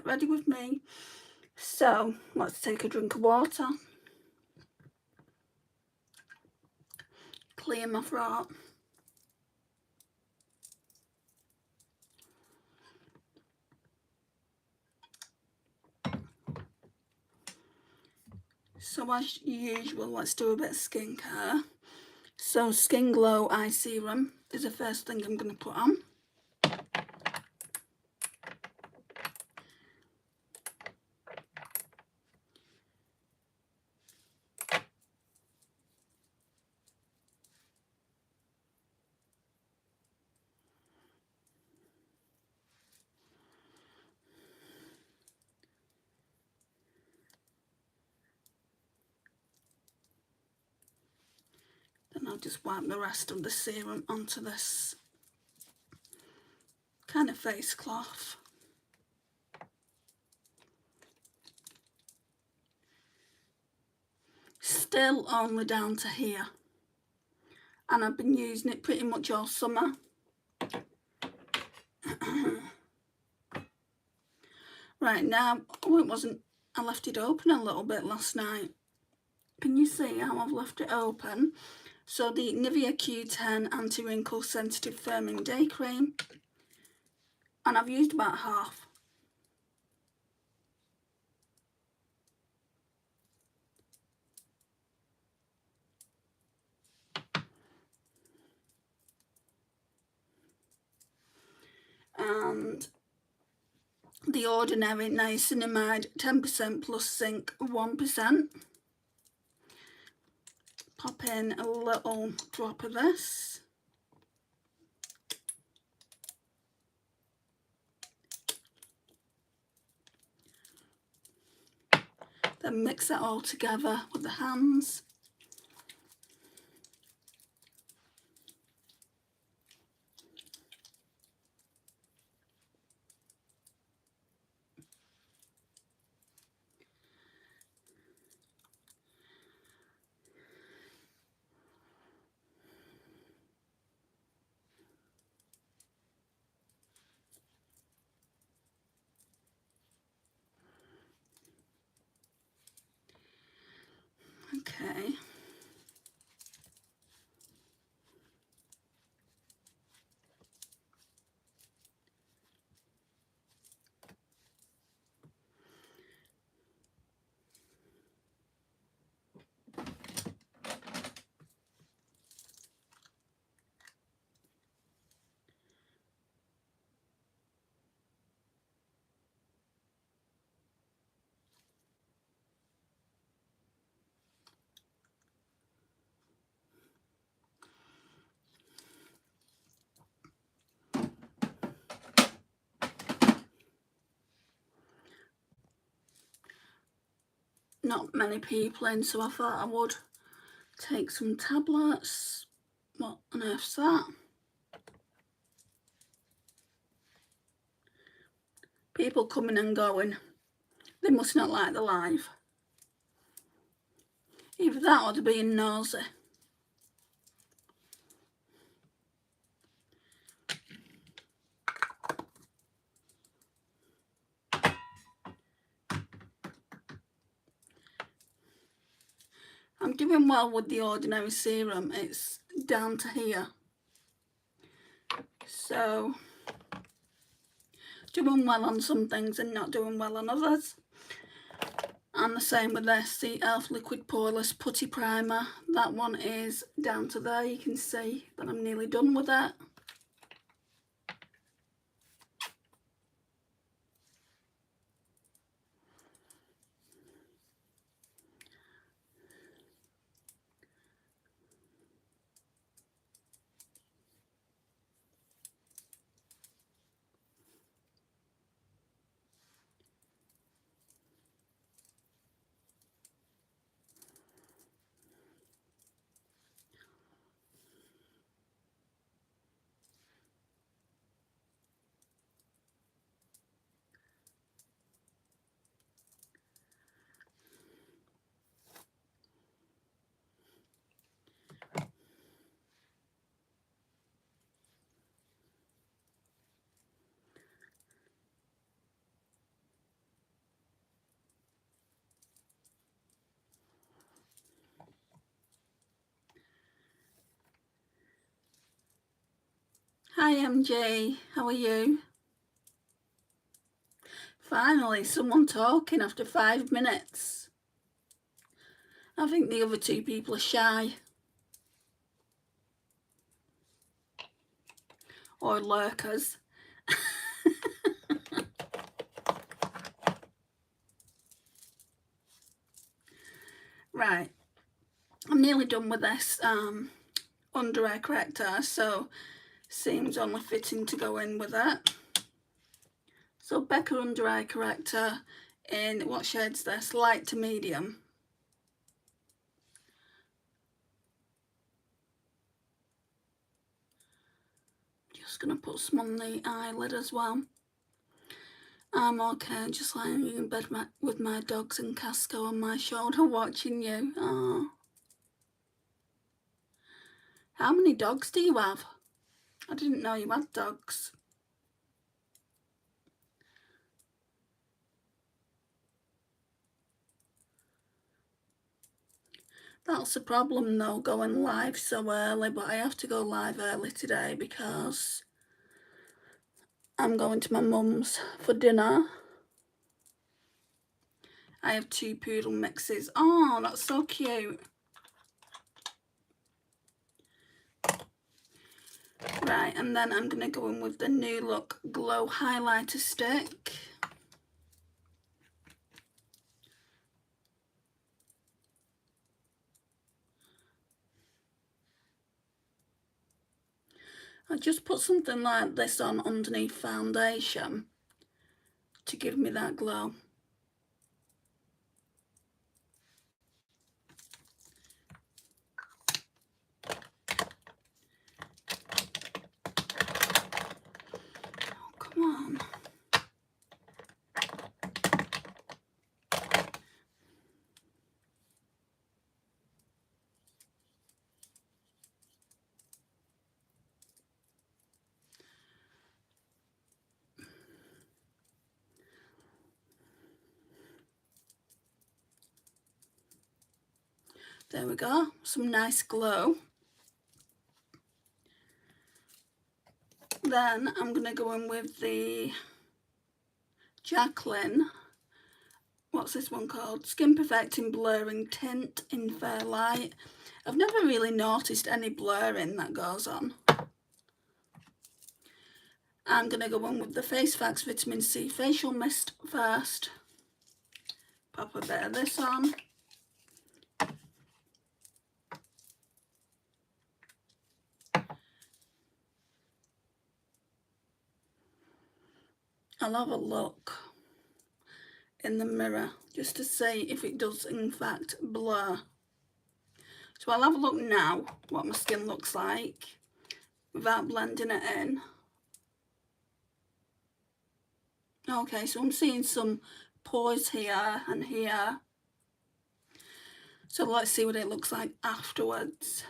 ready with me. So let's take a drink of water, clear my throat. So as usual, let's do a bit of skincare. So Skin Glow Eye Serum is the first thing I'm going to put on. Then I'll just wipe the rest of the serum onto this kind of face cloth. Still only down to here. And I've been using it pretty much all summer. Right now, oh, it wasn't, I left it open a little bit last night. Can you see how I've left it open? So the Nivea Q10 Anti-Wrinkle Sensitive Firming Day Cream. And I've used about half. And the Ordinary Niacinamide 10% plus zinc 1%. Pop in a little drop of this. Then mix it all together with the hands. Okay. Not many people in, so I thought I would take some tablets. What on earth's that? People coming and going. They must not like the live. Either that or they're being nosy. I'm doing well with the Ordinary serum. It's down to here. So, doing well on some things and not doing well on others. And the same with this, the e.l.f. Liquid Poreless Putty Primer. That one is down to there. You can see that I'm nearly done with it. Hi MJ, how are you? Finally, someone talking after 5 minutes. I think the other two people are shy. Or lurkers. Right, I'm nearly done with this under eye corrector, so seems only fitting to go in with it. So Becca under eye corrector in, what shade's this? Light to medium. Just gonna put some on the eyelid as well. I'm okay, just lying in bed with my dogs and Casco on my shoulder watching you. Oh. How many dogs do you have? I didn't know you had dogs. That's the problem though, going live so early, but I have to go live early today because I'm going to my mum's for dinner. I have 2 poodle mixes. Oh, that's so cute. Right, and then I'm going to go in with the New Look Glow Highlighter Stick. I just put something like this on underneath foundation to give me that glow. Oh, come on. There we go, some nice glow. Then I'm going to go in with the Jacqueline, what's this one called? Skin Perfecting Blurring Tint in Fair Light. I've never really noticed any blurring that goes on. I'm going to go in with the Face Facts Vitamin C Facial Mist first. Pop a bit of this on. I'll have a look in the mirror just to see if it does in fact blur. So I'll have a look now what my skin looks like without blending it in. Okay, so I'm seeing some pores here and here. So let's see what it looks like afterwards.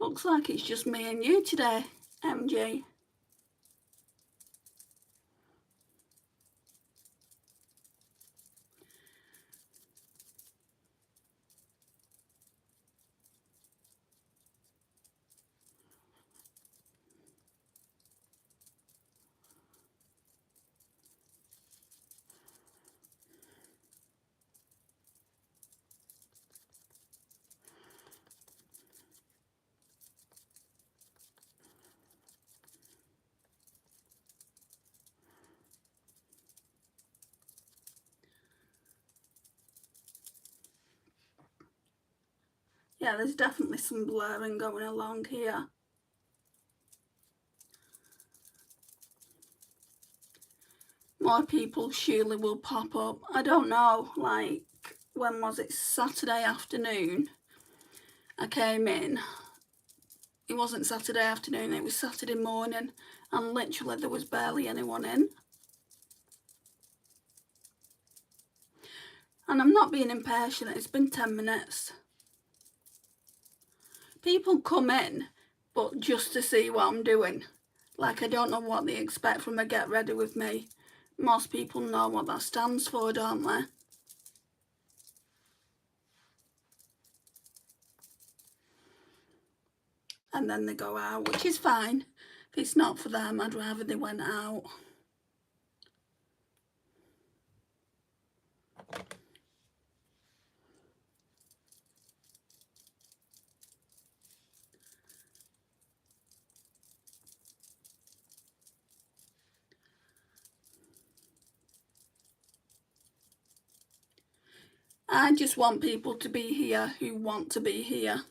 Looks like it's just me and you today, MJ. Yeah, there's definitely some blurring going along here. More people surely will pop up. I don't know, like, when was it? Saturday afternoon. I came in. It wasn't Saturday afternoon, it was Saturday morning, and literally there was barely anyone in. And I'm not being impatient, it's been 10 minutes. people come in, but just to see what I'm doing. Like, I don't know what they expect from a get ready with me. Most people know what that stands for, don't they? And then they go out, which is fine. If it's not for them, I'd rather they went out. I just want people to be here who want to be here.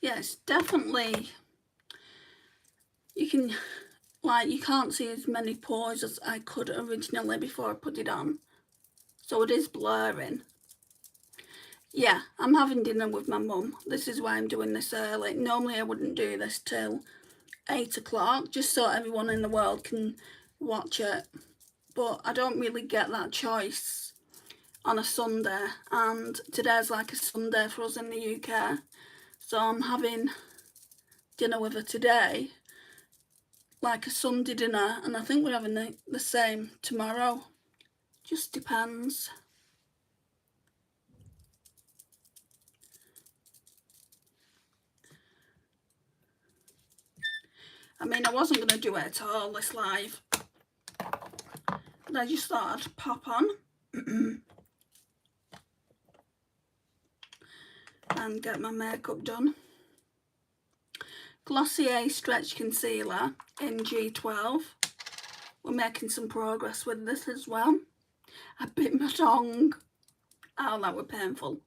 Yes, definitely. You can, like, you can't see as many pores as I could originally before I put it on. So it is blurring. Yeah, I'm having dinner with my mum. This is why I'm doing this early. Normally I wouldn't do this till 8 o'clock, just so everyone in the world can watch it. But I don't really get that choice on a Sunday, and today's like a Sunday for us in the UK. So I'm having dinner with her today, like a Sunday dinner, and I think we're having the same tomorrow. Just depends. I mean, I wasn't going to do it at all, this live, but I just thought I'd pop on and get my makeup done. Glossier Stretch Concealer in G12. We're making some progress with this as well. I bit my tongue. Oh, that was painful.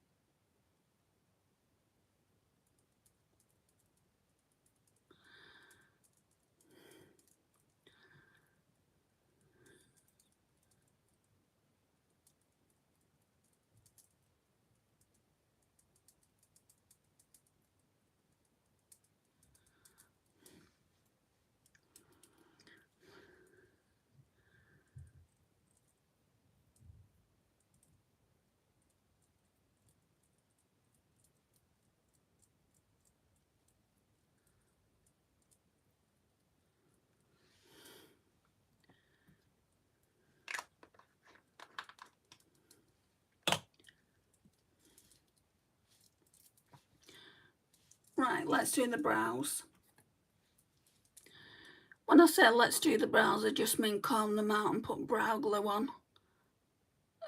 Right, let's do the brows. When I say let's do the brows, I just mean comb them out and put brow glue on.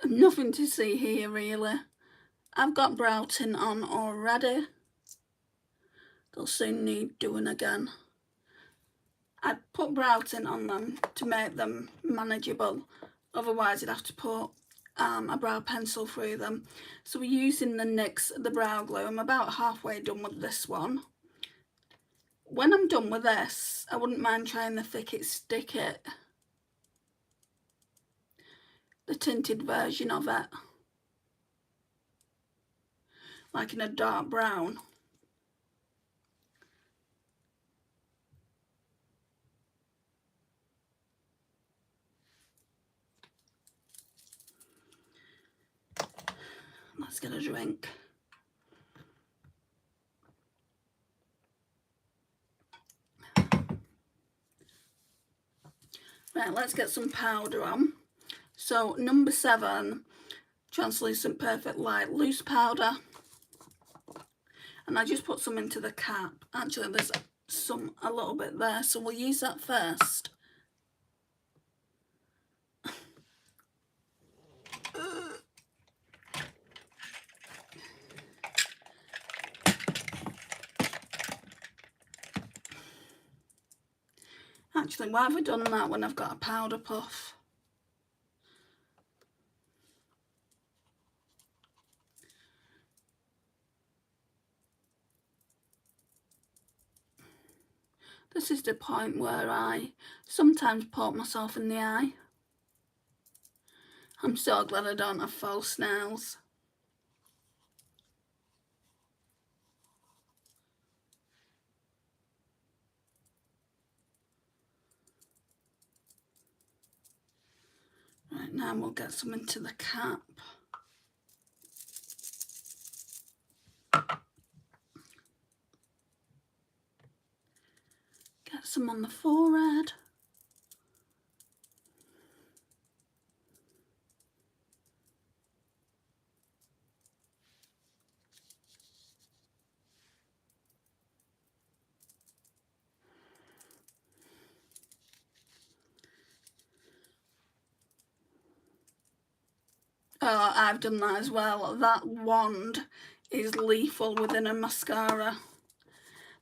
Nothing to see here, really. I've got brow tint on already. They'll soon need doing again. I'd put brow tint on them to make them manageable. Otherwise, I'd have to put a brow pencil through them. So we're using the NYX, the brow glue. I'm about halfway done with this one. When I'm done with this, I wouldn't mind trying the Thick It Stick It, the tinted version of it, like in a dark brown. Let's get a drink. Right, let's get some powder on. So number 7, Translucent Perfect Light Loose Powder. And I just put some into the cap. Actually, there's a little bit there, so we'll use that first. Actually, why have I done that when I've got a powder puff? This is the point where I sometimes poke myself in the eye. I'm so glad I don't have false nails. Right, now we'll get some into the cap. Get some on the forehead. Oh, I've done that as well. That wand is lethal within a mascara.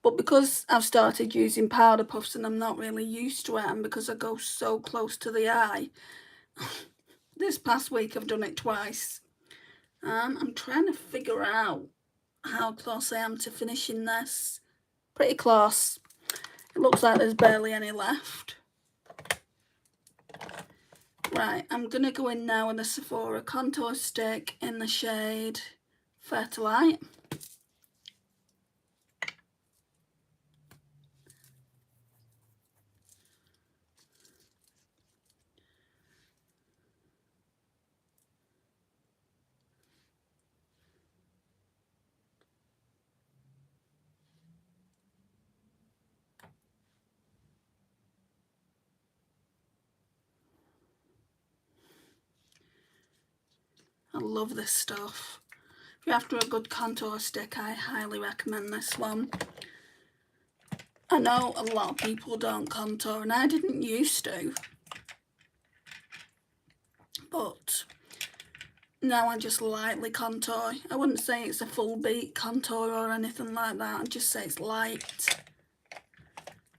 But because I've started using powder puffs and I'm not really used to it, and because I go so close to the eye, this past week I've done it twice. I'm trying to figure out how close I am to finishing this. Pretty close. It looks like there's barely any left. Right, I'm going to go in now with a Sephora contour stick in the shade Fair to Light. I love this stuff. If you're after a good contour stick, I highly recommend this one. I know a lot of people don't contour, and I didn't used to, but now I just lightly contour. I wouldn't say it's a full beat contour or anything like that, I'd just say it's light.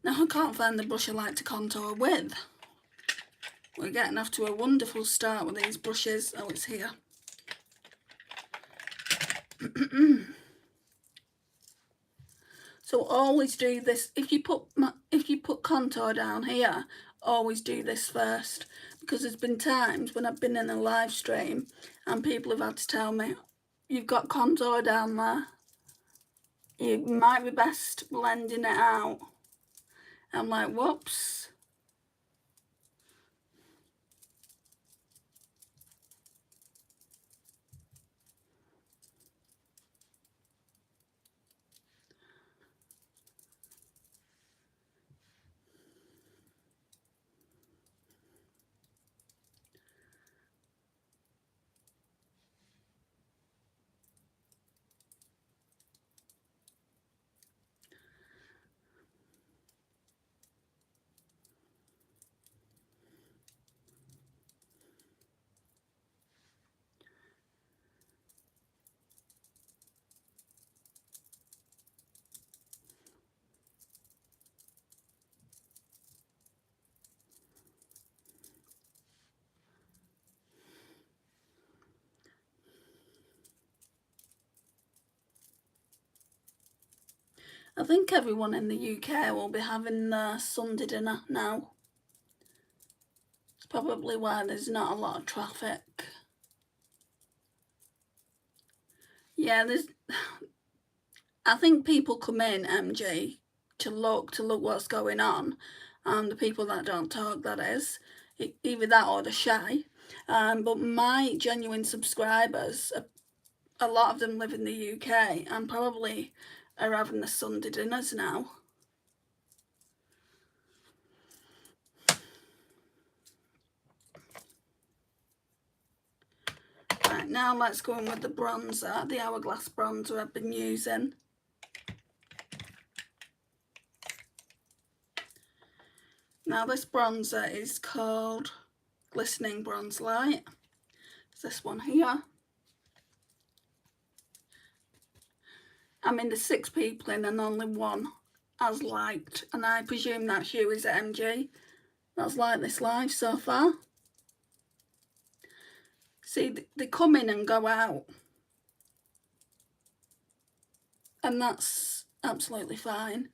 Now I can't find the brush I like to contour with. We're getting off to a wonderful start with these brushes. Oh, it's here. So always do this. If you put contour down here, always do this first, because there's been times when I've been in a live stream and people have had to tell me, you've got contour down there, you might be best blending it out. I'm like, whoops. I think everyone in the UK will be having their Sunday dinner now. It's probably why there's not a lot of traffic. Yeah, I think people come in, MG, to look what's going on. The people that don't talk, that is. Either that or they're shy. But my genuine subscribers, a lot of them live in the UK and probably are having the Sunday dinners now. Right, now let's go in with the bronzer, the Hourglass bronzer I've been using. Now this bronzer is called Glistening Bronze Light. It's this one here. I mean, there's 6 people in and only one has liked, and I presume that's you, is it, MG? That's liked this live so far. See, they come in and go out, and that's absolutely fine.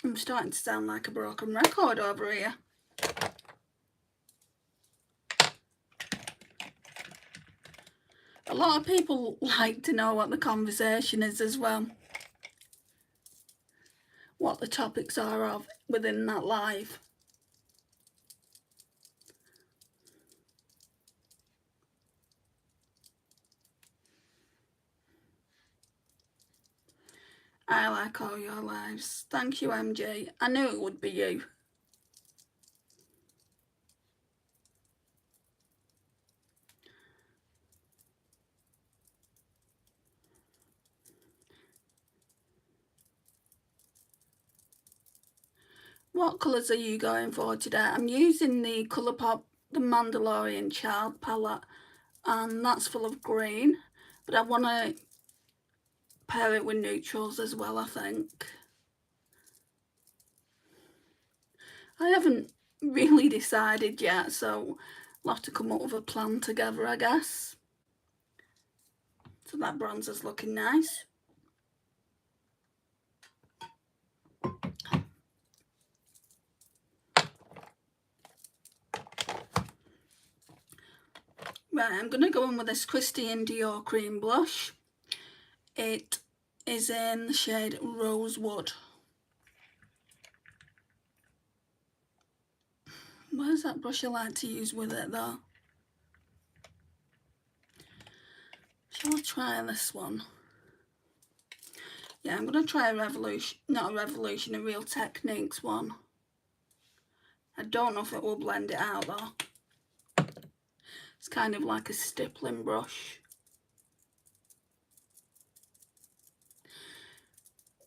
I'm starting to sound like a broken record over here. A lot of people like to know what the conversation is as well. What the topics are of within that live. I like all your lives. Thank you, MJ. I knew it would be you. What colours are you going for today? I'm using the Colourpop, the Mandalorian Child palette, and that's full of green, but I want to pair it with neutrals as well, I think. I haven't really decided yet, so we'll have to come up with a plan together, I guess. So that bronzer's looking nice. Right, I'm going to go in with this Christian Dior cream blush. It is in the shade Rosewood. Where's that brush I like to use with it though? Shall I try this one? Yeah, I'm going to try a Real Techniques one. I don't know if it will blend it out though. It's kind of like a stippling brush.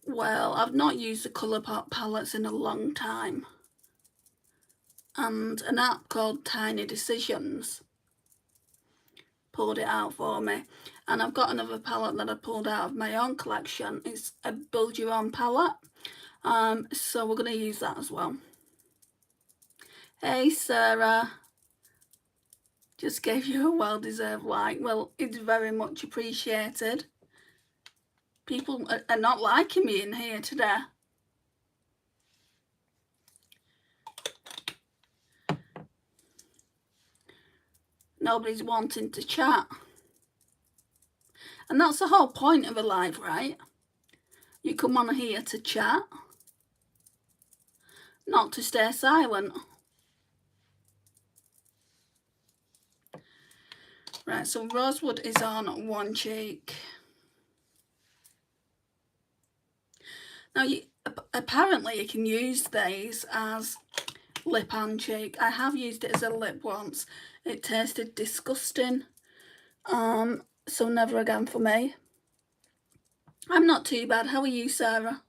Well, I've not used the Colourpop palettes in a long time. And an app called Tiny Decisions pulled it out for me. And I've got another palette that I pulled out of my own collection. It's a Build Your Own palette. So we're going to use that as well. Hey Sarah. Just gave you a well-deserved like. Well, it's very much appreciated. People are not liking me in here today. Nobody's wanting to chat. And that's the whole point of a live, right? You come on here to chat, not to stay silent. Right, so Rosewood is on one cheek. Now, apparently you can use these as lip and cheek. I have used it as a lip once. It tasted disgusting. So never again for me. I'm not too bad. How are you, Sarah?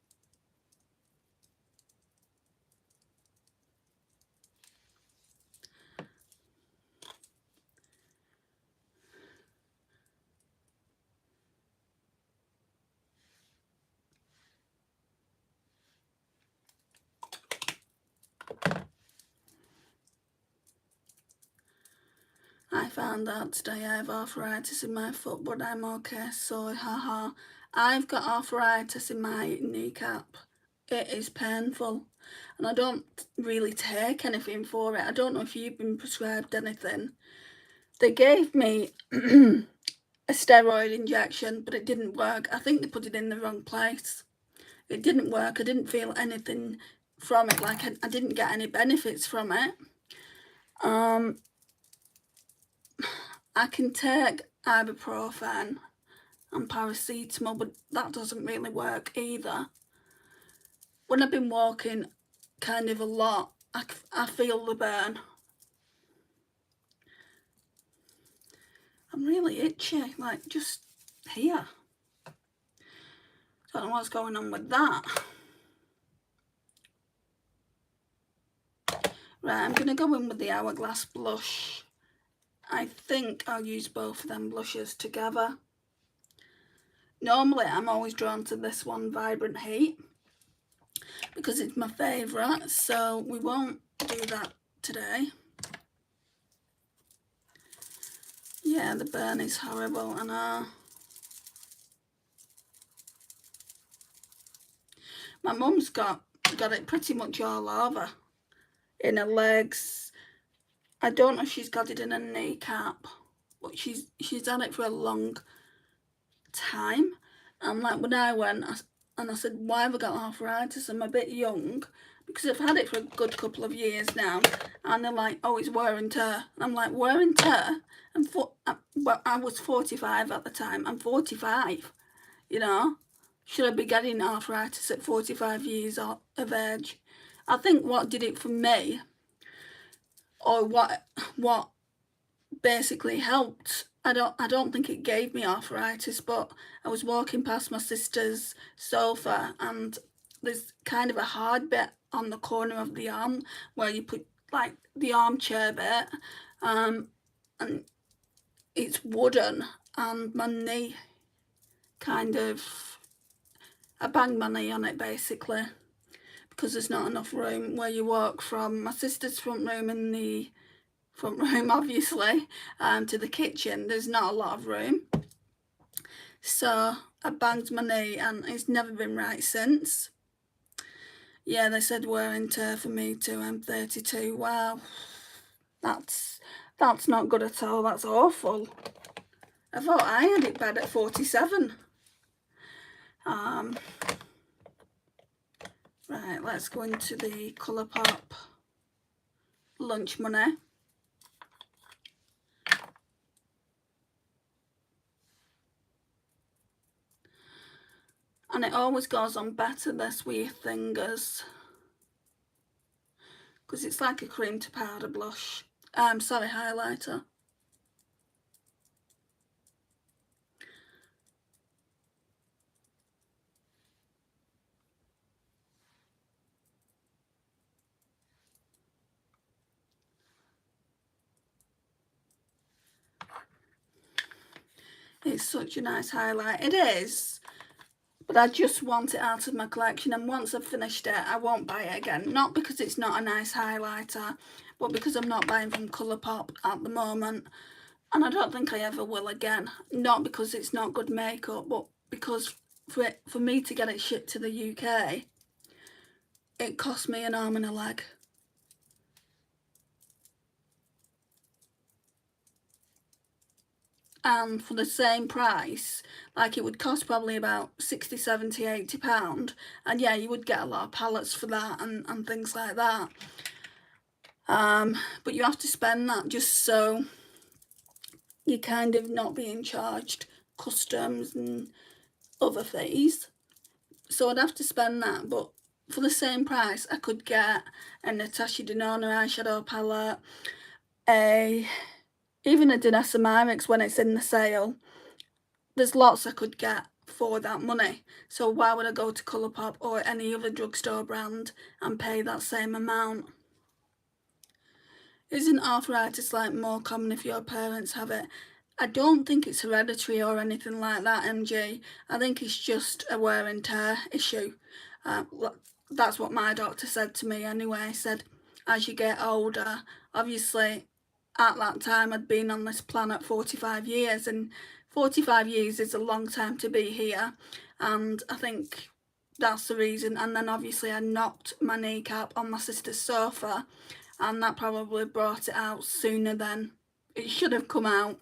I found out today I have arthritis in my foot, but I'm okay, so haha. I've got arthritis in my kneecap. It is painful, and I don't really take anything for it. I don't know if you've been prescribed anything. They gave me a steroid injection, but it didn't work. I think they put it in the wrong place. It didn't work. I didn't feel anything from it, like I didn't get any benefits from it. I can take ibuprofen and paracetamol, but that doesn't really work either. When I've been walking kind of a lot, I feel the burn. I'm really itchy, like just here. Don't know what's going on with that. Right, I'm going to go in with the Hourglass blush. I think I'll use both of them blushes together. Normally, I'm always drawn to this one, Vibrant Heat, because it's my favourite, so we won't do that today. Yeah, the burn is horrible, and my mum's got got it pretty much all over. In her legs. I don't know if she's got it in her kneecap, but she's had it for a long time. And like when I went, I said, why have I got arthritis? I'm a bit young, because I've had it for a good couple of years now. And they're like, oh, it's wear and tear. And I'm like, wear and tear? Well, I was 45 at the time. I'm 45, you know. Should I be getting arthritis at 45 years of age? I think what did it for me, or what basically helped, I don't think it gave me arthritis, but I was walking past my sister's sofa and there's kind of a hard bit on the corner of the arm where you put like the armchair bit, and it's wooden, and my knee kind of, I banged my knee on it basically, because there's not enough room where you walk from my sister's front room and the front room obviously, to the kitchen. There's not a lot of room, so I banged my knee and it's never been right since. Yeah, they said wear and tear for me too. I'm 32. Wow, that's not good at all. That's awful. I thought I had it bad at 47. Right, let's go into the Colourpop lunch money. And it always goes on better this with fingers, because it's like a cream to powder blush. Sorry, highlighter. It's such a nice highlight. It is, but I just want it out of my collection, and once I've finished it, I won't buy it again. Not because it's not a nice highlighter, but because I'm not buying from Colourpop at the moment, and I don't think I ever will again. Not because it's not good makeup, but because for me to get it shipped to the UK, it cost me an arm and a leg. And for the same price, like it would cost probably about 60, 70, 80 pound, and yeah, you would get a lot of palettes for that and things like that, but you have to spend that just so you're kind of not being charged customs and other fees. So I'd have to spend that, but for the same price I could get a Natasha Denona eyeshadow palette, even a Danessa Myricks when it's in the sale. There's lots I could get for that money, so why would I go to Colourpop or any other drugstore brand and pay that same amount? Isn't arthritis like more common if your parents have it? I don't think it's hereditary or anything like that, MG. I think it's just a wear and tear issue. That's what my doctor said to me anyway. He said, as you get older, obviously at that time I'd been on this planet 45 years, and 45 years is a long time to be here, and I think that's the reason. And then obviously I knocked my kneecap on my sister's sofa, and that probably brought it out sooner than it should have come out.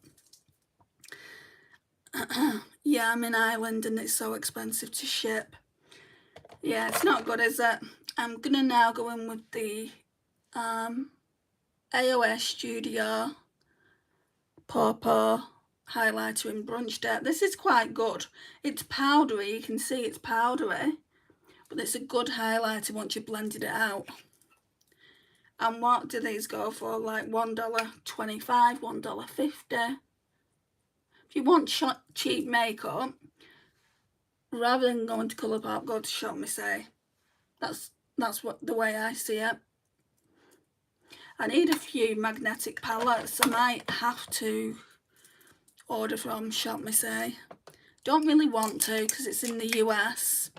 Yeah, I'm in Ireland and it's so expensive to ship. Yeah, it's not good, is it? I'm gonna now go in with the AOS Studio Pawpaw highlighter in Brunch Date. This is quite good. It's powdery, you can see it's powdery, but it's a good highlighter once you've blended it out. And what do these go for? Like $1.25, $1.50. If you want cheap makeup, rather than going to Colourpop, go to Shop Me Say. That's what the way I see it. I need a few magnetic palettes. I might have to order from Shop Me Say. Don't really want to because it's in the US.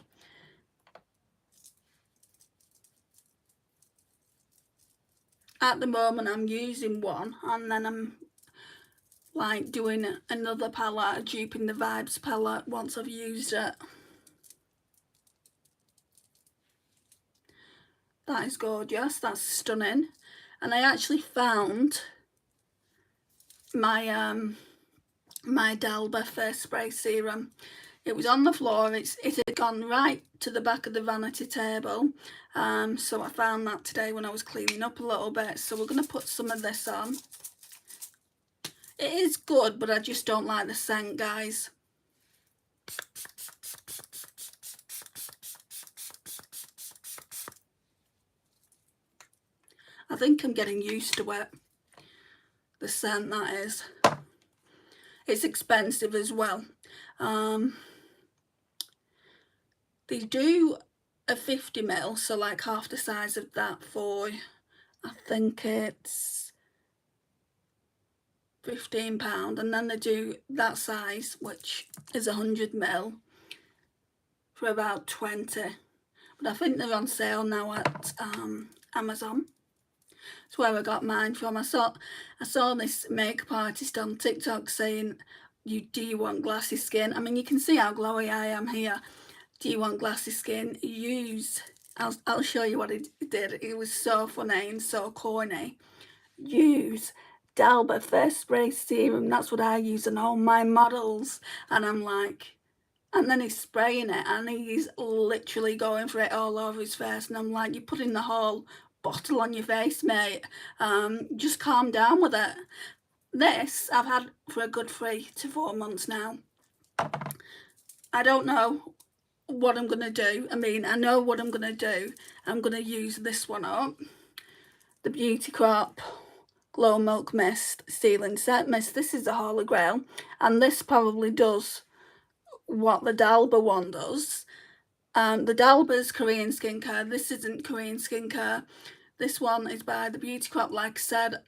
At the moment I'm using one, and then I'm like doing another palette, duping the Vibes palette once I've used it. That is gorgeous. That's stunning. And I actually found my my Dalba Face Spray Serum. It was on the floor. It had gone right to the back of the vanity table. So I found that today when I was cleaning up a little bit. So we're going to put some of this on. It is good, but I just don't like the scent, guys. I think I'm getting used to it. The scent, that is. It's expensive as well. They do a 50ml, so like half the size of that for, I think it's £15, and then they do that size, which is 100ml, for about 20. But I think they're on sale now at Amazon. That's where I got mine from. I saw this makeup artist on TikTok saying, do you want glassy skin? I mean, you can see how glowy I am here. Do you want glassy skin? I'll show you what he did. It was so funny and so corny. Use Dalba Face Spray Serum. That's what I use on all my models. And I'm like, and then he's spraying it and he's literally going for it all over his face. And I'm like, you're putting the whole bottle on your face, mate. Just calm down with it. This I've had for a good 3 to 4 months now. I don't know what I'm going to do. I mean, I know what I'm going to do. I'm going to use this one up. The BYOP Glow Milk Mist Sealing Set Mist. This is the Holy Grail. And this probably does what the Dalba one does. The Dalba's Korean skincare. This isn't Korean skincare. This one is by the BYOP. Like I said,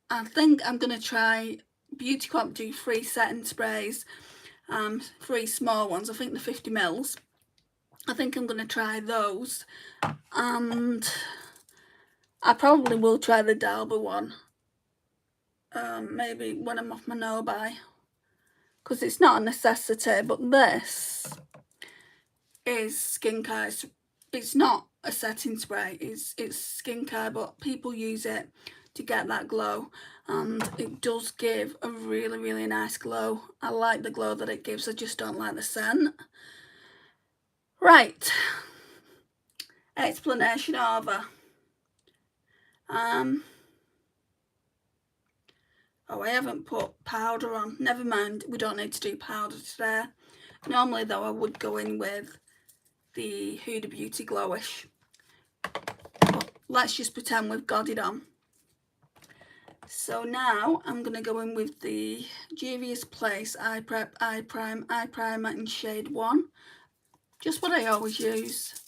I think I'm going to try BYOP do 3 setting sprays. 3 small ones. I think the 50ml. I think I'm going to try those. And I probably will try the Dalba one. Maybe when I'm off my no-buy. Because it's not a necessity. But this is skincare. It's not a setting spray. It's skincare. But people use it to get that glow. And it does give a really, really nice glow. I like the glow that it gives. I just don't like the scent. Right. Explanation over. Oh, I haven't put powder on. Never mind, we don't need to do powder today. Normally, though, I would go in with the Huda Beauty Glowish. But let's just pretend we've got it on. So now, I'm going to go in with the Juvia's Place Eye Prep, Eye Prime, Eye Primer in shade 1. Just what I always use.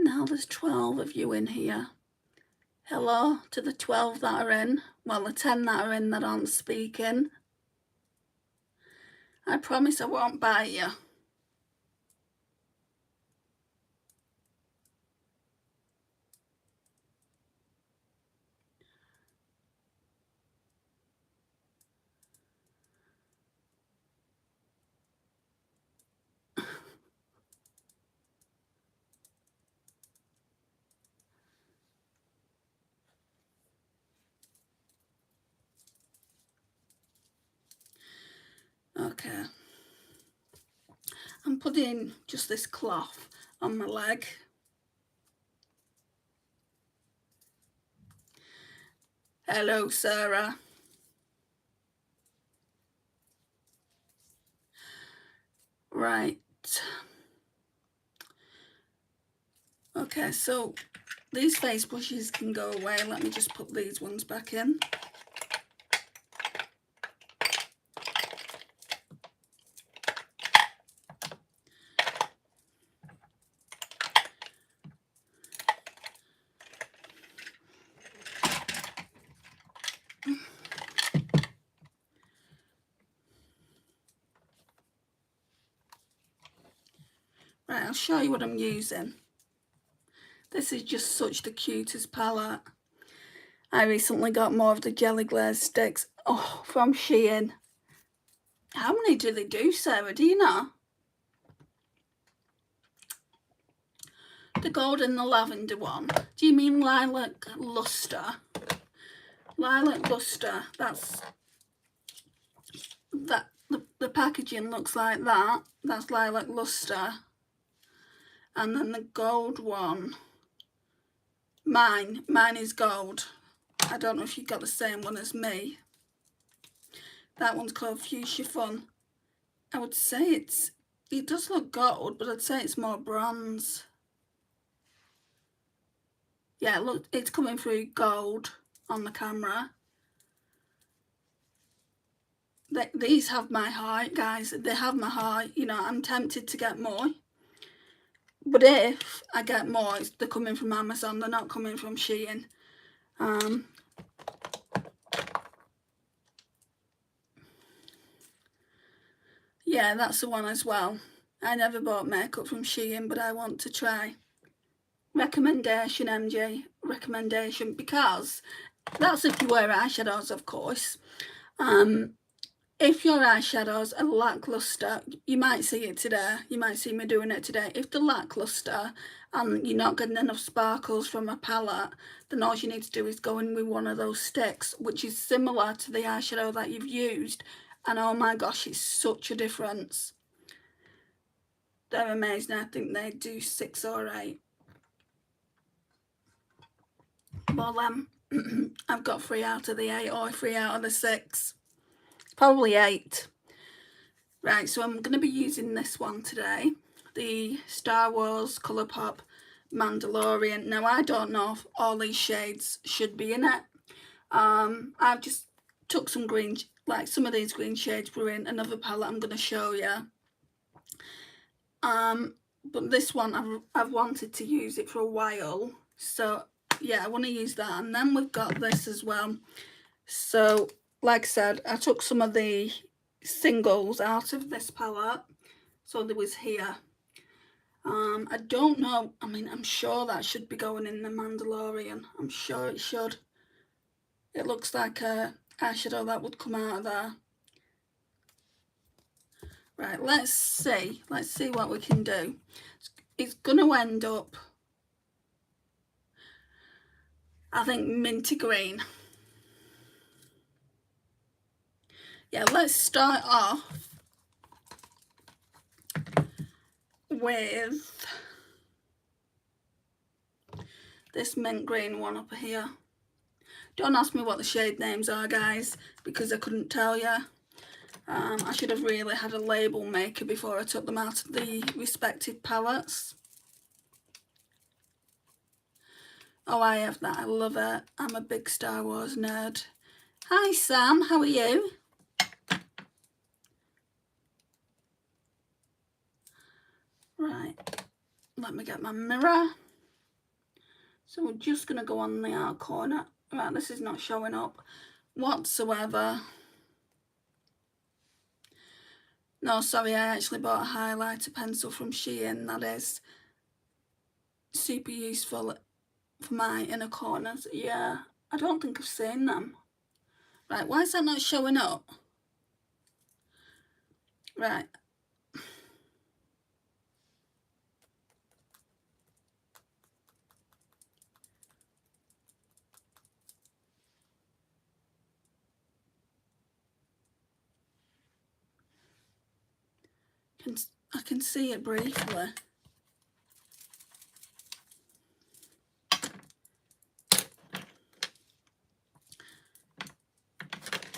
Now there's 12 of you in here. Hello to the 12 that are in. Well, the 10 that are in that aren't speaking. I promise I won't bite you. Okay. I'm putting just this cloth on my leg. Hello, Sarah. Right. Okay, so these face brushes can go away. Let me just put these ones back in. Right, I'll show you what I'm using. This is just such the cutest palette. I recently got more of the Jelly Glaze sticks. Oh, from Shein. How many do they do, Sarah? Do you know? The gold and the lavender one. Do you mean lilac luster? Lilac luster. That's that. The packaging looks like that. That's lilac luster. And then the gold one. Mine is gold. I don't know if you got the same one as me. That one's called Fuchsia Fun. I would say it does look gold, but I'd say it's more bronze. Yeah, look, it's coming through gold on the camera. These have my heart, guys. They have my heart. You know, I'm tempted to get more. But if I get more, they're coming from Amazon. They're not coming from Shein. Yeah, that's the one as well. I never bought makeup from Shein, but I want to try. Recommendation, MJ. Recommendation, because that's if you wear eyeshadows, of course. If your eyeshadows are lackluster, you might see it today. You might see me doing it today. If they're lackluster and you're not getting enough sparkles from a palette, then all you need to do is go in with one of those sticks, which is similar to the eyeshadow that you've used. And oh my gosh, it's such a difference. They're amazing. I think they do 6 or 8. Well, I've got 3 out of the 8 or 3 out of the 6. Probably 8. Right, so I'm going to be using this one today. The Starwars Colourpop Mandalorian. Now, I don't know if all these shades should be in it. I've just took some green, like some of these green shades were in another palette I'm going to show you. But this one, I've wanted to use it for a while. So, yeah, I want to use that. And then we've got this as well. So, like I said, I took some of the singles out of this palette. So there was here. I don't know. I mean, I'm sure that should be going in the Mandalorian. I'm sure it should. It looks like a eyeshadow that would come out of there. Right, let's see. Let's see what we can do. It's going to end up, I think, minty green. Yeah, let's start off with this mint green one up here. Don't ask me what the shade names are, guys, because I couldn't tell you. I should have really had a label maker before I took them out of the respective palettes. Oh, I have that. I love it. I'm a big Star Wars nerd. Hi, Sam. How are you? Right. Let me get my mirror. So we're just going to go on the outer corner. Right, this is not showing up whatsoever. No, sorry, I actually bought a highlighter pencil from Shein. That is super useful for my inner corners. Yeah, I don't think I've seen them. Right, why is that not showing up? Right. I can see it briefly. I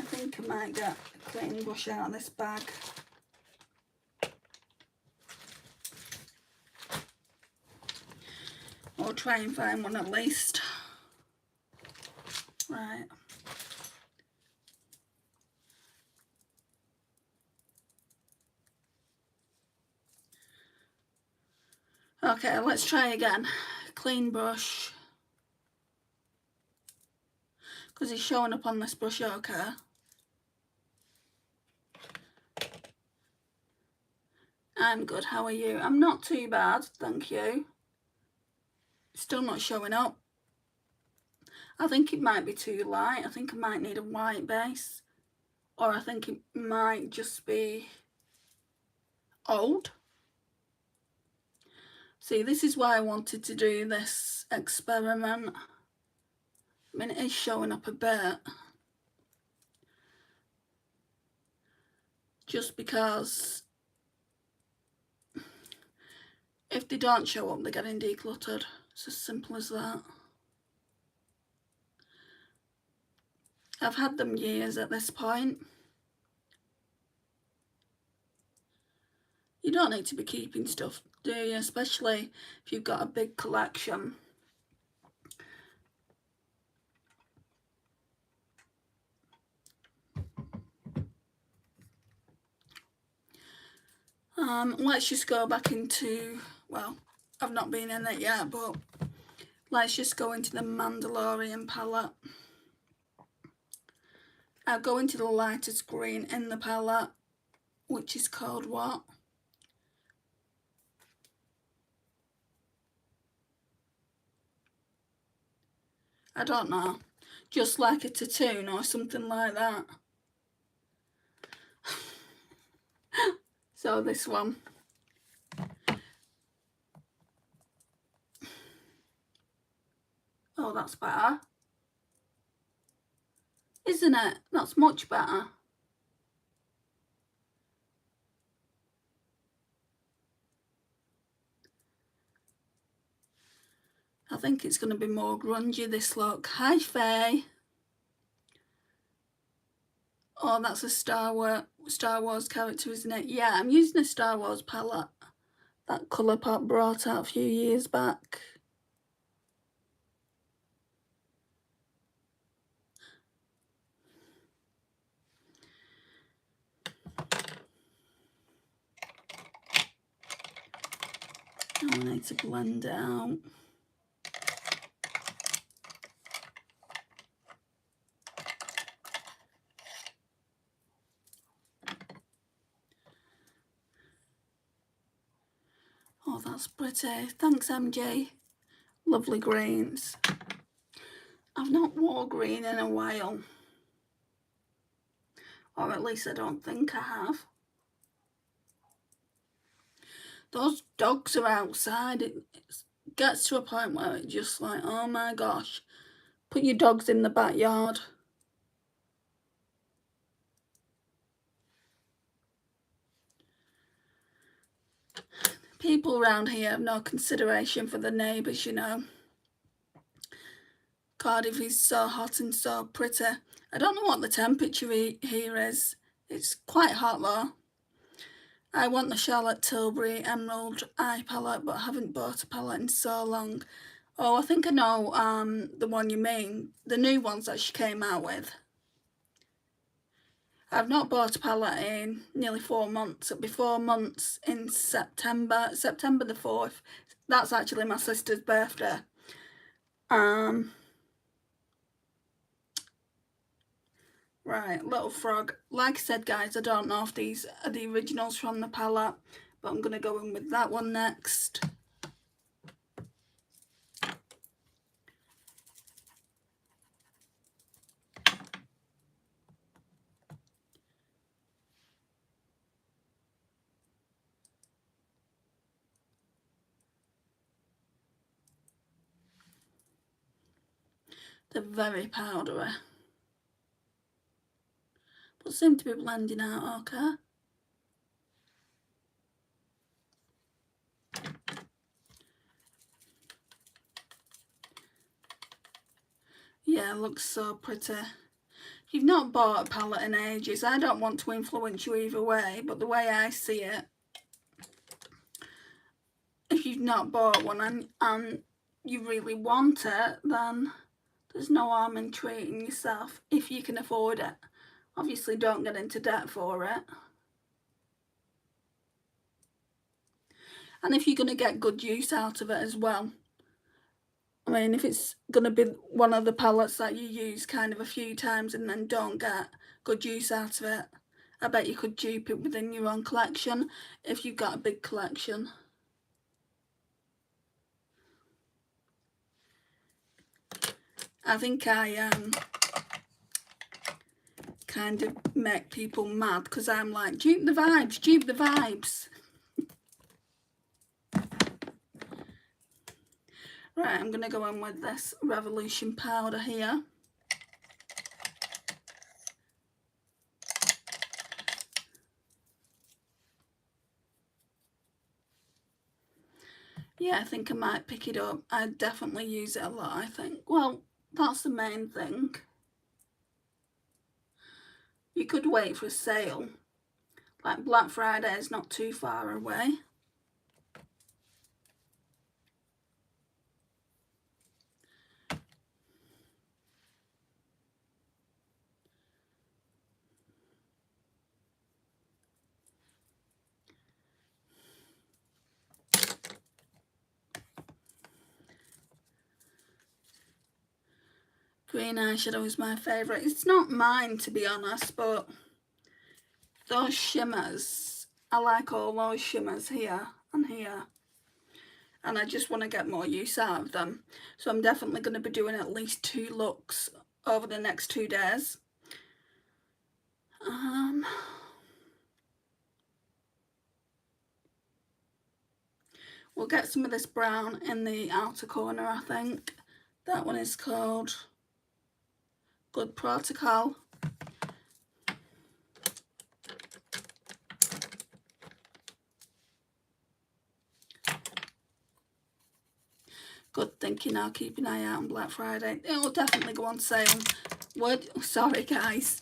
think I might get a cleaning brush out of this bag. Or try and find one at least. Right. Okay, let's try again. Clean brush. Because it's showing up on this brush, okay. I'm good, how are you? I'm not too bad, thank you. Still not showing up. I think it might be too light. I think I might need a white base. Or I think it might just be old. See, this is why I wanted to do this experiment. I mean, it is showing up a bit. Just because if they don't show up, they're getting decluttered. It's as simple as that. I've had them years at this point. You don't need to be keeping stuff, do you? Especially if you've got a big collection. Let's just go back into, well, I've not been in it yet, but let's just go into the Mandalorian palette. I'll go into the lightest green in the palette, which is called what? I don't know. Just like a Tattoon or something like that. So this one. Oh, that's better. Isn't it? That's much better. I think it's going to be more grungy, this look. Hi, Faye. Oh, that's a Star Wars character, isn't it? Yeah, I'm using a Star Wars palette that Colourpop brought out a few years back. I need to blend it out. Oh, that's pretty. Thanks, MJ. Lovely greens. I've not wore green in a while. Or at least I don't think I have. Those dogs are outside. It gets to a point where it's just like, oh my gosh. Put your dogs in the backyard. People around here have no consideration for the neighbours, you know. Cardiff is so hot and so pretty. I don't know what the temperature here is. It's quite hot though. I want the Charlotte Tilbury Emerald Eye palette, but I haven't bought a palette in so long. Oh, I think I know the one you mean. The new ones that she came out with. I've not bought a palette in nearly 4 months. It'll be 4 months in September the 4th. That's actually my sister's birthday. Right, Little Frog. Like I said, guys, I don't know if these are the originals from the palette, but I'm going to go in with that one next. They're very powdery, but seem to be blending out okay. Yeah, it looks so pretty. If you've not bought a palette in ages, I don't want to influence you either way, but the way I see it, if you've not bought one and you really want it, then there's no harm in treating yourself if you can afford it. Obviously, don't get into debt for it. And if you're going to get good use out of it as well. I mean, if it's going to be one of the palettes that you use kind of a few times and then don't get good use out of it, I bet you could dupe it within your own collection if you've got a big collection. I think I kind of make people mad because I'm like, dupe the vibes, dupe the vibes. Right, I'm going to go in with this Revolution powder here. Yeah, I think I might pick it up. I definitely use it a lot, I think. Well, that's the main thing. You could wait for a sale. Like Black Friday is not too far away. Green eyeshadow is my favourite. It's not mine, to be honest, but those shimmers, I like all those shimmers here and here. And I just want to get more use out of them. So I'm definitely going to be doing at least 2 looks over the next 2 days. We'll get some of this brown in the outer corner, I think. That one is called Good Protocol. Good thinking, I'll keep an eye out on Black Friday. It will definitely go on sale. Sorry guys.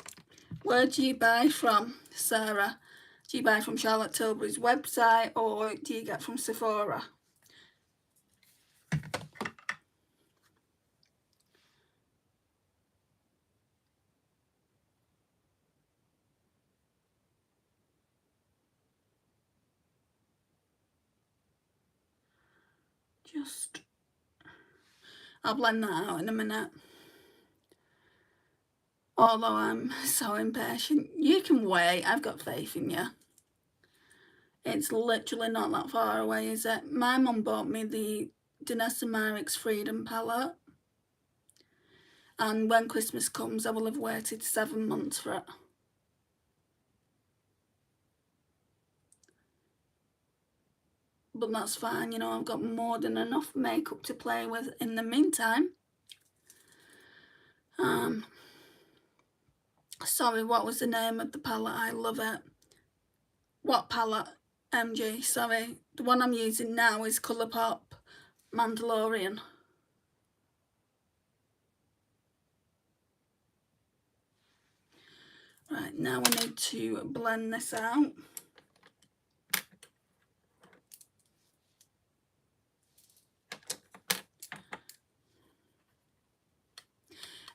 Where do you buy from, Sarah? Do you buy from Charlotte Tilbury's website or do you get from Sephora? I'll blend that out in a minute. Although I'm so impatient. You can wait, I've got faith in you. It's literally not that far away, is it? My mum bought me the Danessa Marix Freedom palette. And when Christmas comes, I will have waited 7 months for it. But that's fine, you know, I've got more than enough makeup to play with in the meantime. Sorry, what was the name of the palette? I love it. What palette? MG, sorry. The one I'm using now is Colourpop Mandalorian. Right, now we need to blend this out.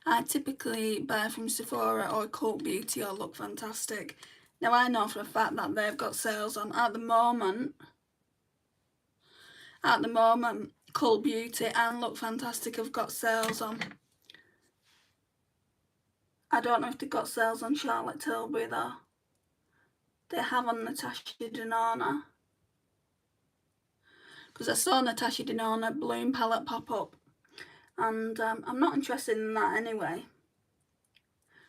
I typically buy from Sephora or Cult Beauty or Look Fantastic. Now I know for a fact that they've got sales on at the moment. Cult Beauty and Look Fantastic have got sales on. I don't know if they've got sales on Charlotte Tilbury though. They have on Natasha Denona. Because I saw Natasha Denona Bloom palette pop up. And I'm not interested in that anyway.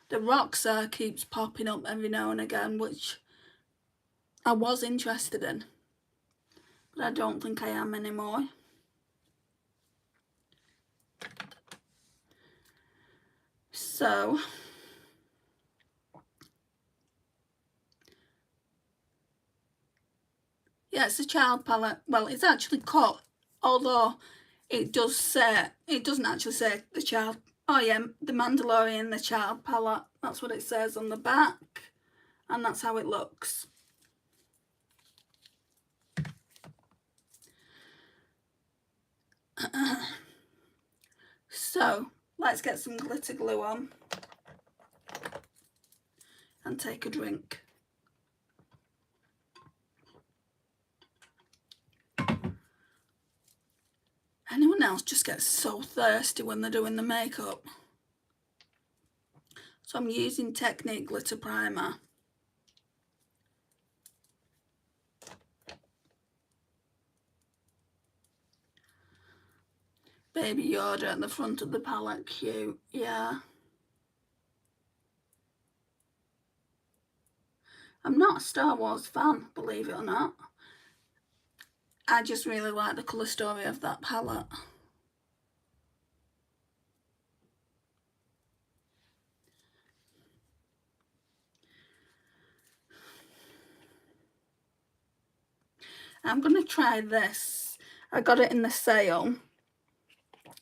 The Roxer keeps popping up every now and again, which I was interested in. But I don't think I am anymore. So, yeah, it's a child palette. Well, it's actually cut, although it doesn't actually say the child. Oh yeah, the Mandalorian, the child palette. That's what it says on the back. And that's how it looks. So, let's get some glitter glue on and take a drink. Anyone else just gets so thirsty when they're doing the makeup? So I'm using Technique Glitter Primer. Baby Yoda at the front of the palette, cute, yeah. I'm not a Star Wars fan, believe it or not. I just really like the colour story of that palette. I'm going to try this. I got it in the sale.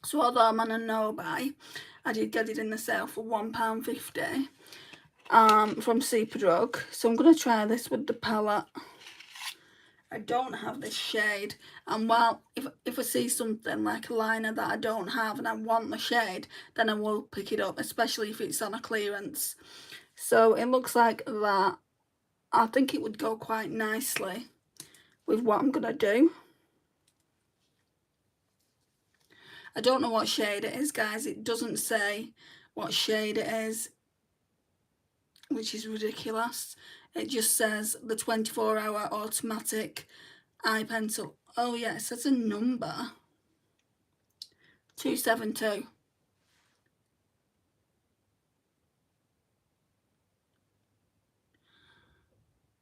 So although I'm on a no-buy, I did get it in the sale for £1.50 from Superdrug. So I'm going to try this with the palette. I don't have this shade, and while if I see something like a liner that I don't have and I want the shade, then I will pick it up, especially if it's on a clearance. So it looks like that. I think it would go quite nicely with what I'm going to do. I don't know what shade it is, guys. It doesn't say what shade it is, which is ridiculous. It just says the 24-hour automatic eye pencil. Oh yeah, it says a number. 272.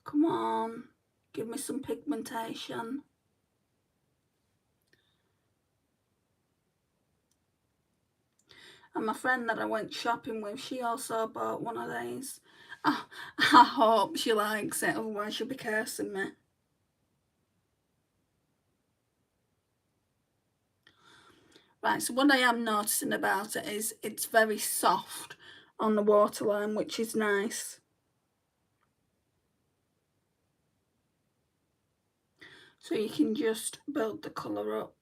Come on, give me some pigmentation. And my friend that I went shopping with, she also bought one of these. Oh, I hope she likes it, otherwise she'll be cursing me. Right, so what I am noticing about it is it's very soft on the waterline, which is nice. So you can just build the colour up.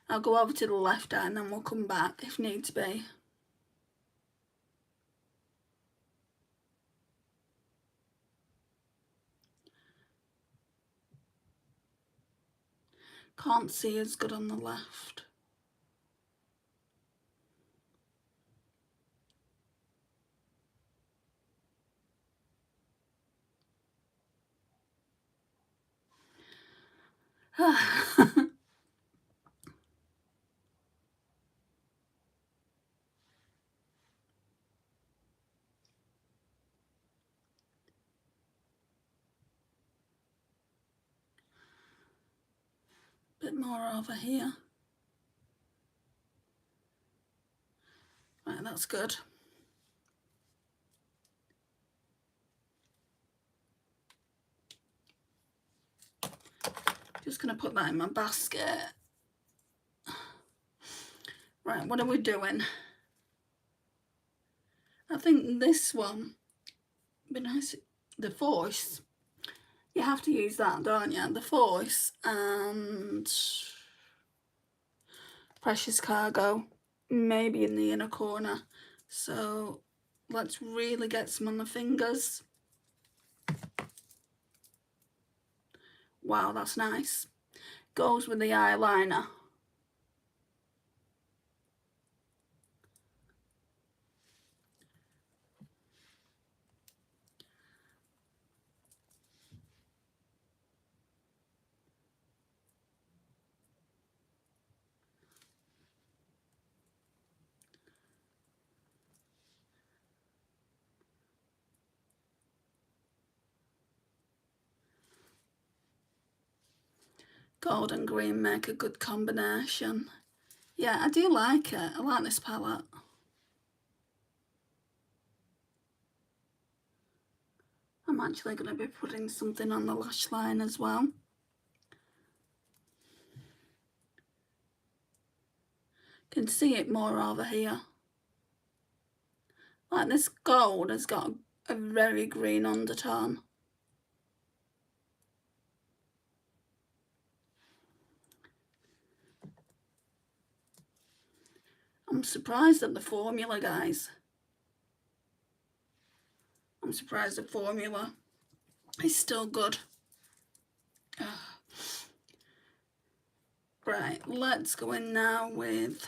I'll go over to the left eye and then we'll come back if needs be. Can't see as good on the left. Bit more over here. Right, that's good. Just going to put that in my basket. Right, what are we doing? I think this one would be nice. The voice. You have to use that, don't you? The voice and Precious Cargo, maybe in the inner corner. So let's really get some on the fingers. Wow, that's nice. Goes with the eyeliner. Gold and green make a good combination. Yeah, I do like it. I like this palette. I'm actually going to be putting something on the lash line as well. Can see it more over here. Like this gold has got a very green undertone. I'm surprised at the formula, guys. I'm surprised the formula is still good. Right, let's go in now with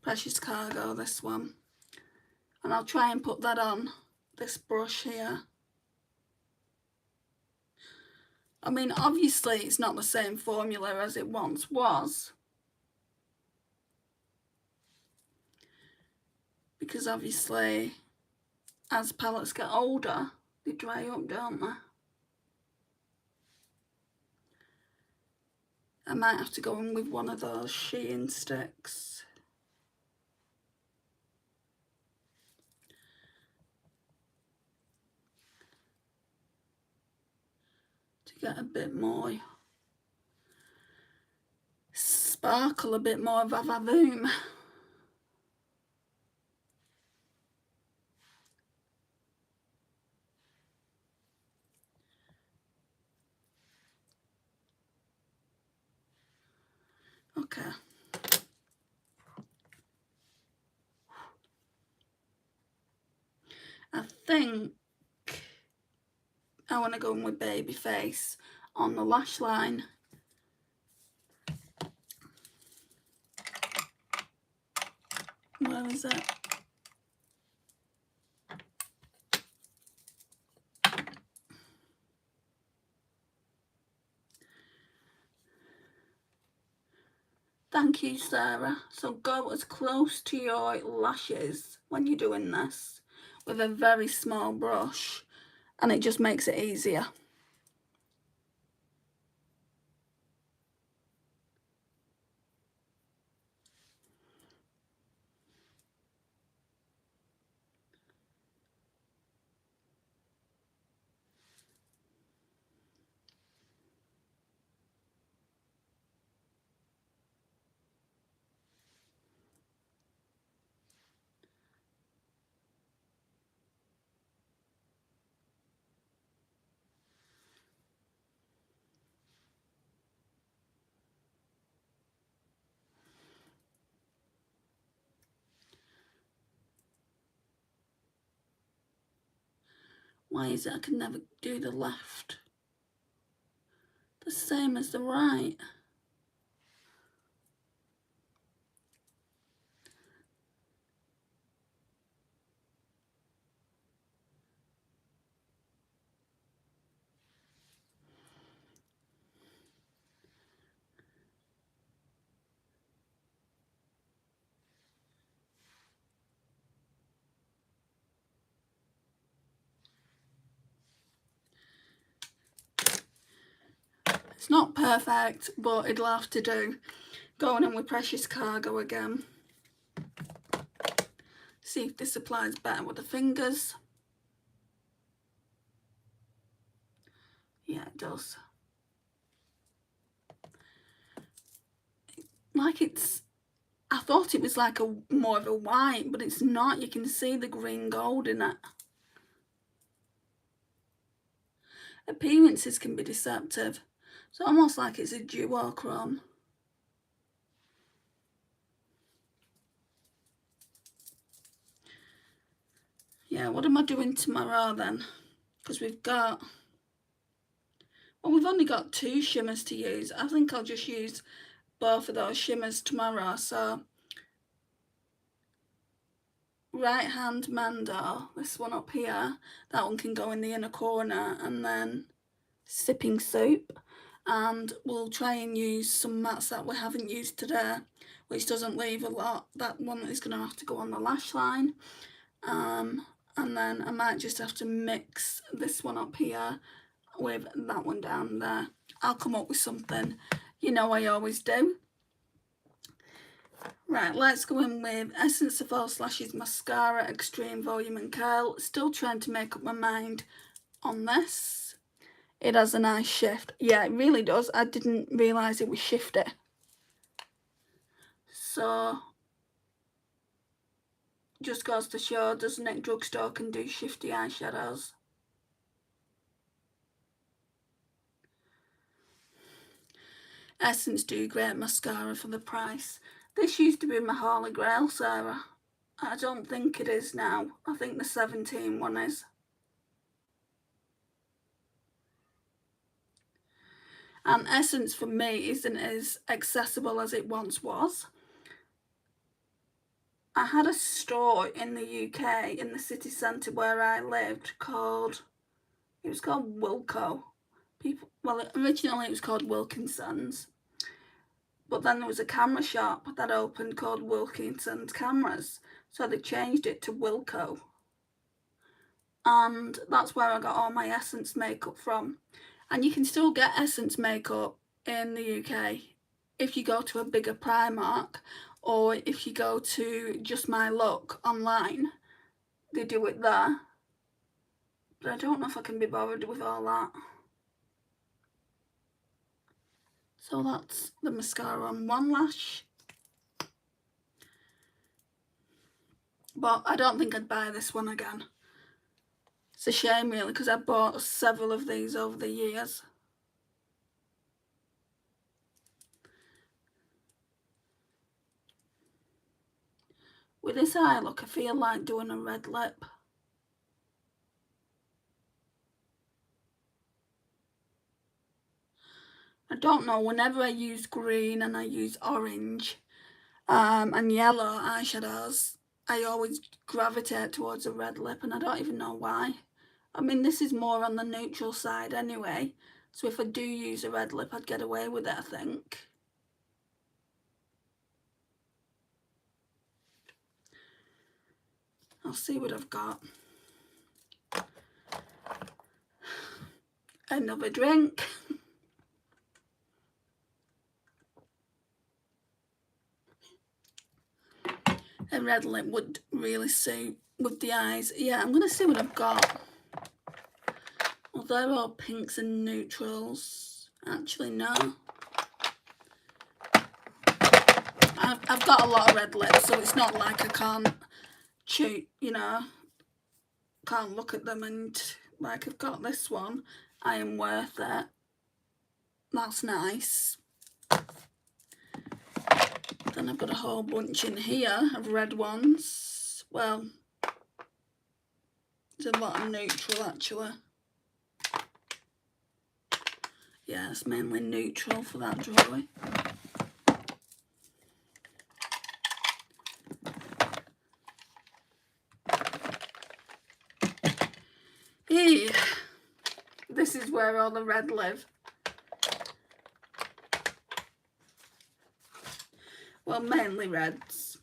Precious Cargo, this one. And I'll try and put that on this brush here. I mean, obviously it's not the same formula as it once was, because obviously as palettes get older, they dry up, don't they? I might have to go in with one of those Shein sticks. To get a bit more sparkle, a bit more va-va-voom. Okay. I think I want to go in with baby face on the lash line. Where is it? Thank you, Sarah. So go as close to your lashes when you're doing this with a very small brush, and it just makes it easier. Why is it I can never do the left the same as the right? It's not perfect, but it'll have to do. Going in with Precious Cargo again. See if this applies better with the fingers. Yeah, it does. Like I thought it was like a more of a white, but it's not. You can see the green gold in it. Appearances can be deceptive. It's almost like it's a duochrome. Yeah, what am I doing tomorrow then? Because we've only got 2 shimmers to use. I think I'll just use both of those shimmers tomorrow. So right hand Mando, this one up here, that one can go in the inner corner, and then Sipping Soup, and we'll try and use some mats that we haven't used today, which doesn't leave a lot. That one is going to have to go on the lash line, and then I might just have to mix this one up here with that one down there. I'll come up with something, you know I always do. Right, let's go in with Essence of False Lashes Mascara, Extreme Volume and Curl. Still trying to make up my mind on this. It has a nice shift. Yeah, it really does. I didn't realise it was shifty. So, just goes to show, doesn't it, drugstore can do shifty eyeshadows. Essence do great mascara for the price. This used to be my Holy Grail, Sarah. I don't think it is now. I think the 17 one is. And Essence for me isn't as accessible as it once was. I had a store in the UK in the city centre where I lived called Wilko. people, well, originally it was called Wilkinson's, but then there was a camera shop that opened called Wilkinson's Cameras, so they changed it to Wilko. And that's where I got all my Essence makeup from. And you can still get Essence makeup in the UK if you go to a bigger Primark, or if you go to Just My Look online, they do it there. But I don't know if I can be bothered with all that. So that's the mascara on one lash. But I don't think I'd buy this one again. It's a shame really, because I bought several of these over the years. With this eye look, I feel like doing a red lip. I don't know, whenever I use green and I use orange and yellow eyeshadows, I always gravitate towards a red lip, and I don't even know why. I mean, this is more on the neutral side anyway, so if I do use a red lip, I'd get away with it, I think. I'll see what I've got. Another drink. A red lip would really suit with the eyes. Yeah, I'm going to see what I've got. Well, they're all pinks and neutrals. Actually, no. I've got a lot of red lips, so it's not like I can't shoot, you know, can't look at them, and like I've got this one, I Am Worth It. That's nice. Then I've got a whole bunch in here of red ones. Well, there's a lot of neutral actually. Yeah, it's mainly neutral for that jewellery. Hey, this is where all the red live. Well, mainly reds.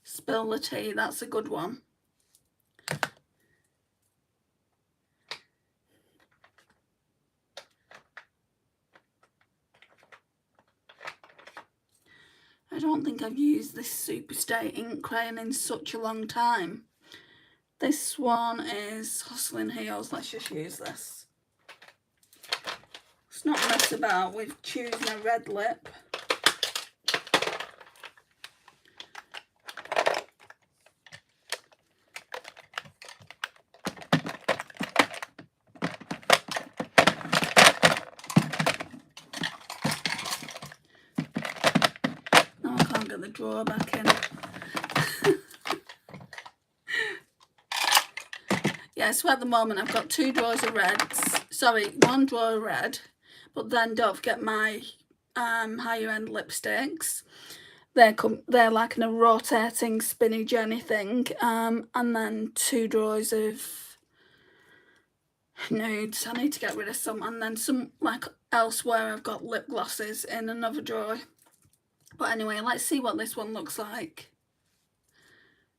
Spill the Tea, that's a good one. I don't think I've used this Superstay ink crayon in such a long time. This one is Hustling Heels. Let's just use this. Let's not mess about with choosing a red lip. No, I can't get the drawer back in. Yeah, so at the moment I've got 2 drawers of reds. Sorry, 1 drawer of red. But then don't forget my higher end lipsticks. They're like in a rotating spinny Jenny thing. And then 2 drawers of nudes. I need to get rid of some. And then some, like elsewhere, I've got lip glosses in another drawer. But anyway, let's see what this one looks like.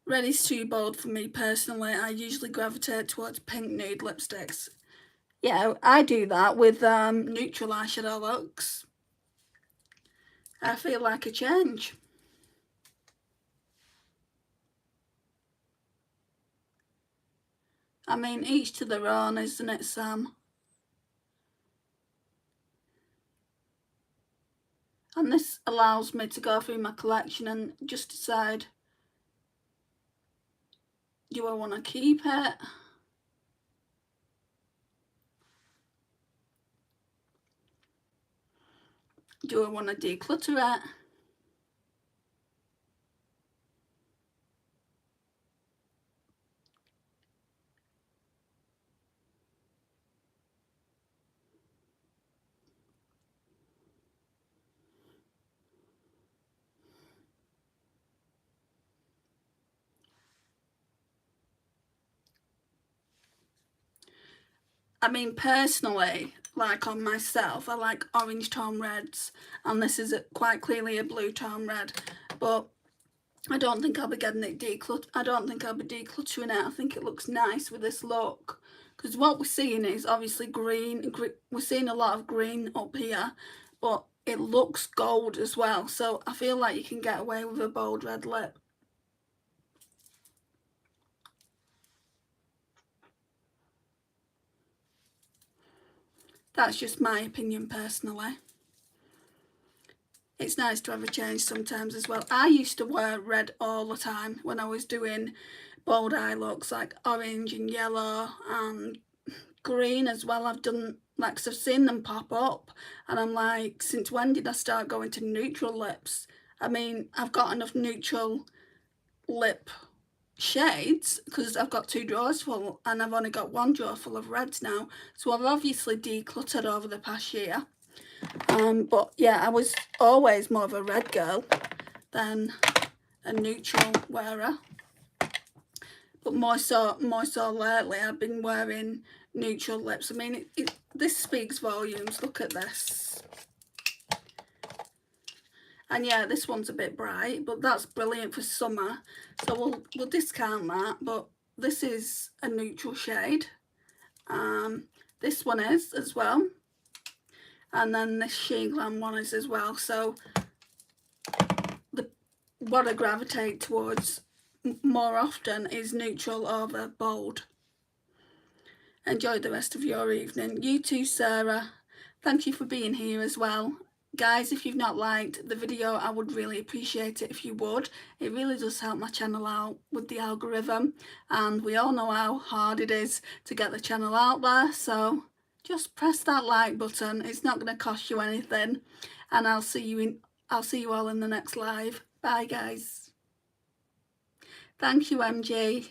Red is too bold for me personally. I usually gravitate towards pink nude lipsticks. Yeah, I do that with neutral eyeshadow looks. I feel like a change. I mean, each to their own, isn't it, Sam? And this allows me to go through my collection and just decide, do I want to keep it? Do I want to declutter it? I mean, personally, like on myself, I like orange tone reds, and this is quite clearly a blue tone red, but I don't think I'll be getting it I don't think I'll be decluttering it. I think it looks nice with this look, because what we're seeing is obviously green. We're seeing a lot of green up here, but it looks gold as well, so I feel like you can get away with a bold red lip. That's just my opinion personally. It's nice to have a change sometimes as well. I used to wear red all the time when I was doing bold eye looks, like orange and yellow and green as well. I've done, like, cause I've seen them pop up and I'm like, since when did I start going to neutral lips? I mean, I've got enough neutral lip shades because I've got 2 drawers full and I've only got 1 drawer full of reds now, so I've obviously decluttered over the past year. But yeah, I was always more of a red girl than a neutral wearer, but more so lately I've been wearing neutral lips. I mean, this speaks volumes. Look at this. And yeah, this one's a bit bright, but that's brilliant for summer, so we'll discount that. But this is a neutral shade. This one is as well, and then this Shea Glam one is as well. So what I gravitate towards more often is neutral over bold. Enjoy the rest of your evening. You too, Sarah. Thank you for being here as well. Guys, if you've not liked the video, I would really appreciate it if you would. It really does help my channel out with the algorithm, and we all know how hard it is to get the channel out there, so just press that like button. It's not going to cost you anything, and I'll see you all in the next live. Bye guys. Thank you, MJ.